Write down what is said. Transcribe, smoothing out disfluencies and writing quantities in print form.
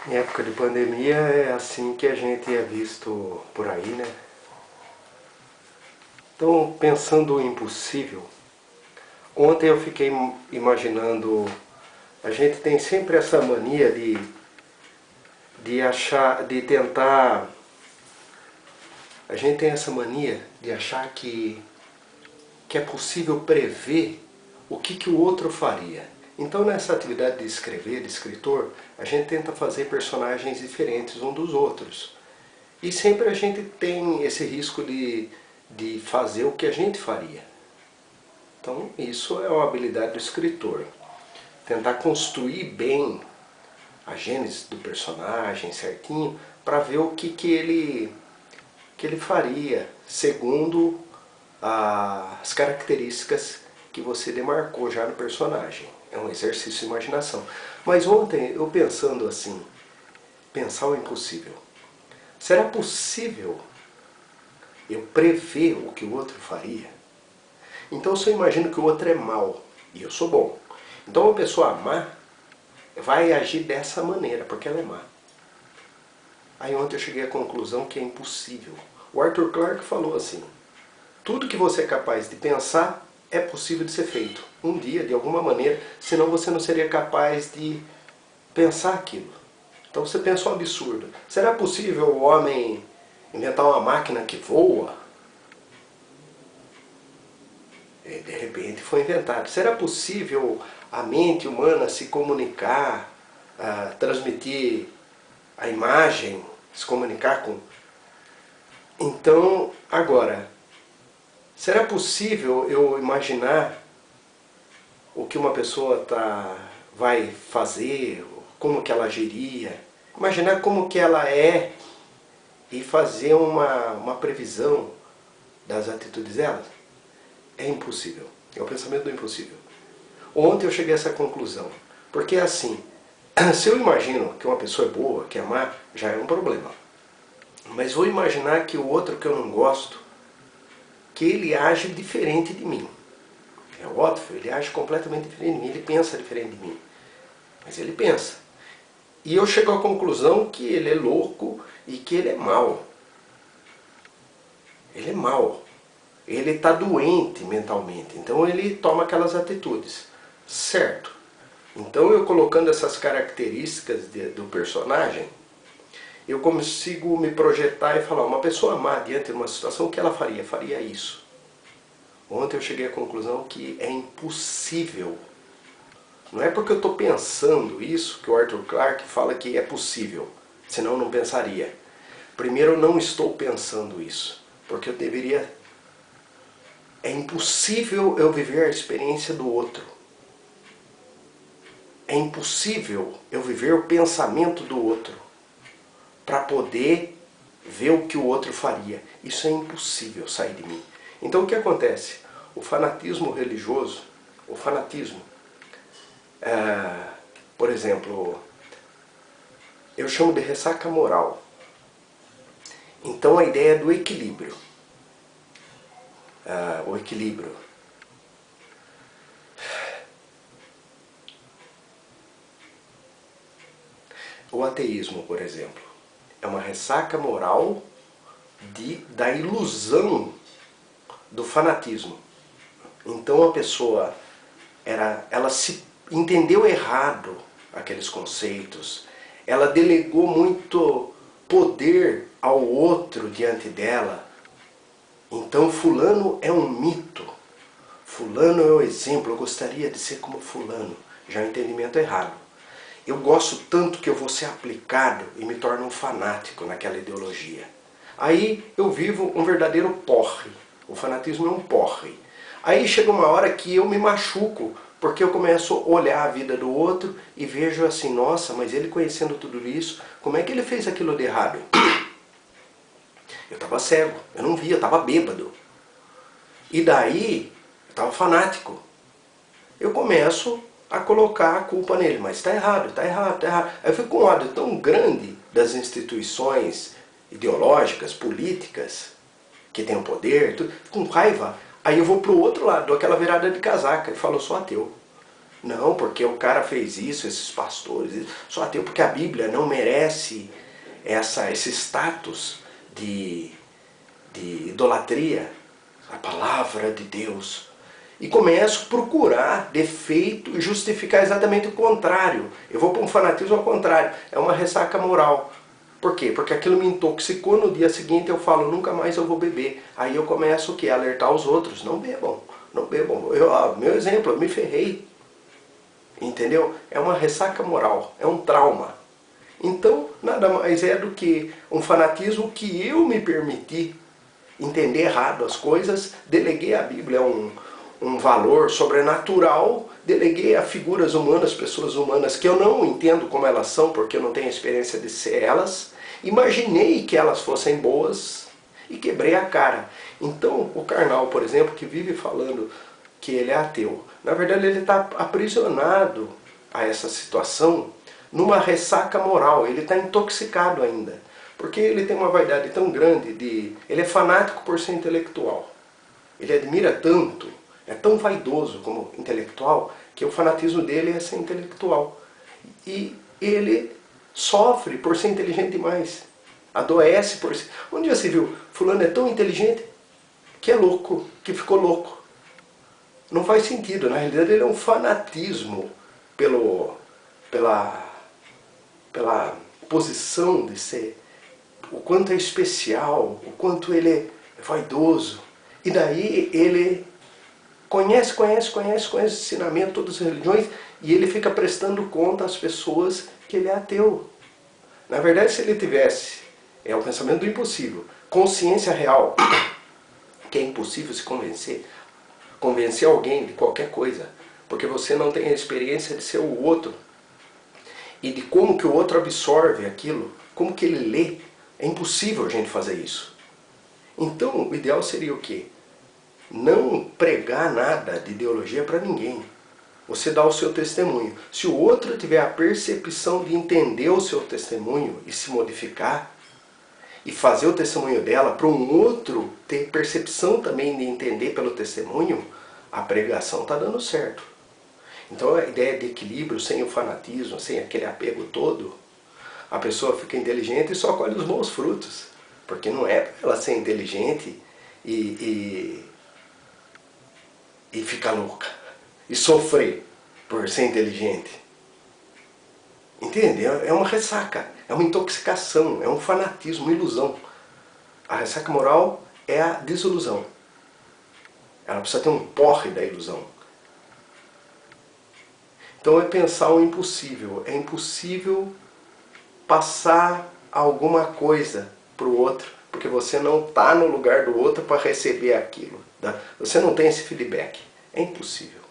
Em época de pandemia é assim que a gente é visto por aí, né? Então, pensando o impossível, ontem eu fiquei imaginando, a gente tem sempre essa mania de achar, de tentar, a gente tem essa mania de achar que é possível prever o que o outro faria. Então, nessa atividade de escrever, de escritor, a gente tenta fazer personagens diferentes um dos outros. E sempre a gente tem esse risco de fazer o que a gente faria. Então, isso é uma habilidade do escritor. Tentar construir bem a gênese do personagem certinho, para ver o que ele faria, segundo as características que você demarcou já no personagem. É um exercício de imaginação. Mas ontem, eu pensando assim, pensar o impossível. Será possível eu prever o que o outro faria? Então, se eu imagino que o outro é mau e eu sou bom, então uma pessoa má vai agir dessa maneira, porque ela é má. Aí ontem eu cheguei à conclusão que é impossível. O Arthur Clarke falou assim: tudo que você é capaz de pensar é possível de ser feito. Um dia, de alguma maneira, senão você não seria capaz de pensar aquilo. Então você pensa um absurdo. Será possível o homem inventar uma máquina que voa? E de repente foi inventado. Será possível a mente humana se comunicar, transmitir a imagem, se comunicar com... Então, agora, será possível eu imaginar o que uma pessoa vai fazer, como que ela agiria? Imaginar como que ela é e fazer uma previsão das atitudes dela? É impossível. É o pensamento do impossível. Ontem eu cheguei a essa conclusão. Porque é assim, se eu imagino que uma pessoa é boa, que é má, já é um problema. Mas vou imaginar que o outro que eu não gosto, que ele age diferente de mim. É óbvio, ele age completamente diferente de mim, ele pensa diferente de mim. Mas ele pensa. E eu chego à conclusão que ele é louco e que ele é mau. Ele é mau. Ele está doente mentalmente, então ele toma aquelas atitudes. Certo. Então eu colocando essas características do personagem, eu consigo me projetar e falar, uma pessoa má diante de uma situação, o que ela faria? Faria isso. Ontem eu cheguei à conclusão que é impossível. Não é porque eu estou pensando isso que o Arthur Clarke fala que é possível, senão eu não pensaria. Primeiro, eu não estou pensando isso, porque eu deveria... É impossível eu viver a experiência do outro. É impossível eu viver o pensamento do outro para poder ver o que o outro faria. Isso é impossível sair de mim. Então o que acontece? O fanatismo religioso, o fanatismo, por exemplo, eu chamo de ressaca moral. Então a ideia é do equilíbrio. O equilíbrio. O ateísmo, por exemplo, é uma ressaca moral da ilusão do fanatismo. Então a pessoa ela se entendeu errado aqueles conceitos, ela delegou muito poder ao outro diante dela. Então fulano é um mito, fulano é o exemplo, eu gostaria de ser como fulano. Já é um entendimento errado. Eu gosto tanto que eu vou ser aplicado e me torno um fanático naquela ideologia. Aí eu vivo um verdadeiro porre. O fanatismo é um porre. Aí chega uma hora que eu me machuco, porque eu começo a olhar a vida do outro e vejo assim, nossa, mas ele conhecendo tudo isso, como é que ele fez aquilo de errado? Eu estava cego, eu não via, eu estava bêbado. E daí, eu estava fanático. Eu começo a colocar a culpa nele, mas está errado, está errado, está errado. Aí eu fico com um ódio tão grande das instituições ideológicas, políticas, que têm o poder, tudo, com raiva. Aí eu vou para o outro lado, dou aquela virada de casaca e falo, eu sou ateu. Não, porque o cara fez isso, esses pastores, só ateu porque a Bíblia não merece esse status de idolatria, a palavra de Deus. E começo a procurar defeito e justificar exatamente o contrário. Eu vou para um fanatismo ao contrário, é uma ressaca moral. Por quê? Porque aquilo me intoxicou, no dia seguinte eu falo, nunca mais eu vou beber. Aí eu começo o quê? A alertar os outros, não bebam, não bebam. Meu exemplo, eu me ferrei. Entendeu? É uma ressaca moral, é um trauma. Então, nada mais é do que um fanatismo que eu me permiti entender errado as coisas, deleguei à Bíblia um valor sobrenatural, deleguei a figuras humanas, pessoas humanas que eu não entendo como elas são, porque eu não tenho experiência de ser elas, imaginei que elas fossem boas e quebrei a cara. Então, o carnal, por exemplo, que vive falando que ele é ateu, na verdade ele está aprisionado a essa situação numa ressaca moral, ele está intoxicado ainda. Porque ele tem uma vaidade tão grande, ele é fanático por ser intelectual. Ele admira tanto, é tão vaidoso como intelectual, que o fanatismo dele é ser intelectual. E ele sofre por ser inteligente demais. Adoece por ser... Onde já se viu? Fulano é tão inteligente que é louco, que ficou louco. Não faz sentido, na realidade ele é um fanatismo pela posição de ser, o quanto é especial, o quanto ele é vaidoso. E daí ele conhece o ensinamento de todas as religiões e ele fica prestando conta às pessoas que ele é ateu. Na verdade, se ele tivesse, é o pensamento do impossível, consciência real, que é impossível se convencer alguém de qualquer coisa, porque você não tem a experiência de ser o outro e de como que o outro absorve aquilo, como que ele lê. É impossível a gente fazer isso. Então, o ideal seria o quê? Não pregar nada de ideologia para ninguém. Você dá o seu testemunho. Se o outro tiver a percepção de entender o seu testemunho e se modificar, e fazer o testemunho dela para um outro ter percepção também de entender pelo testemunho, a pregação está dando certo. Então a ideia de equilíbrio, sem o fanatismo, sem aquele apego todo, a pessoa fica inteligente e só colhe os bons frutos. Porque não é para ela ser inteligente e ficar louca. E sofrer por ser inteligente. Entende? É uma ressaca, é uma intoxicação, é um fanatismo, uma ilusão. A ressaca moral é a desilusão. Ela precisa ter um porre da ilusão. Então é pensar o impossível. É impossível passar alguma coisa para o outro, porque você não está no lugar do outro para receber aquilo. Você não tem esse feedback. É impossível.